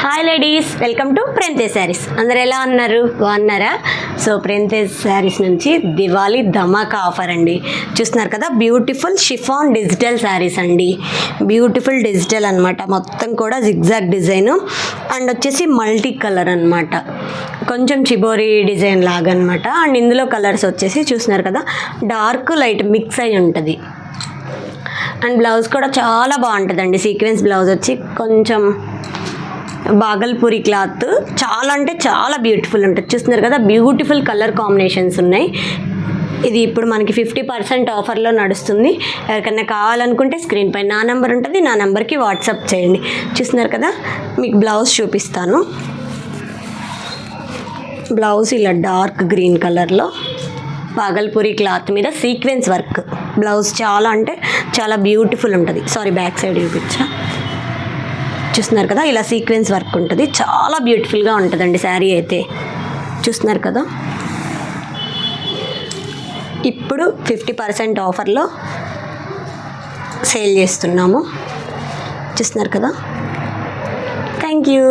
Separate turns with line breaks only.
Hi ladies, welcome to Printage saris. అందరు ఎలా ఉన్నారు? బాగున్నారా? సో ప్రింతేజ్ శారీస్ నుంచి దివాళీ ధమాకా ఆఫర్ అండి. చూస్తున్నారు కదా, బ్యూటిఫుల్ షిఫాన్ డిజిటల్ శారీస్ అండి. బ్యూటిఫుల్ డిజిటల్ అనమాట, మొత్తం కూడా జిగ్జాగ్ డిజైన్ అండ్ వచ్చేసి మల్టీ కలర్ అనమాట, కొంచెం చిబోరీ డిజైన్ లాగా అనమాట. అండ్ ఇందులో కలర్స్ వచ్చేసి చూస్తున్నారు కదా, డార్క్ లైట్ మిక్స్ అయి ఉంటుంది. అండ్ బ్లౌజ్ కూడా చాలా బాగుంటుందండి. సీక్వెన్స్ బ్లౌజ్ వచ్చి కొంచెం బాగల్పూరి క్లాత్, చాలా అంటే చాలా బ్యూటిఫుల్ ఉంటుంది. చూస్తున్నారు కదా, బ్యూటిఫుల్ కలర్ కాంబినేషన్స్ ఉన్నాయి. ఇది ఇప్పుడు మనకి 50% ఆఫర్లో నడుస్తుంది. ఎవరికైనా కావాలనుకుంటే స్క్రీన్ పైన నా నెంబర్ ఉంటుంది, నా నెంబర్కి వాట్సాప్ చేయండి. చూస్తున్నారు కదా, మీకు బ్లౌజ్ చూపిస్తాను. బ్లౌజ్ ఇలా డార్క్ గ్రీన్ కలర్లో బాగల్పూరి క్లాత్ మీద సీక్వెన్స్ వర్క్. బ్లౌజ్ చాలా అంటే చాలా బ్యూటిఫుల్ ఉంటుంది. సారీ, బ్యాక్ సైడ్ చూపించా. చూస్తున్నారు కదా, ఇలా సీక్వెన్స్ వర్క్ ఉంటుంది, చాలా బ్యూటిఫుల్గా ఉంటుందండి శారీ అయితే. చూస్తున్నారు కదా, ఇప్పుడు 50% ఆఫర్లో సేల్ చేస్తున్నాము. చూస్తున్నారు కదా. Thank you.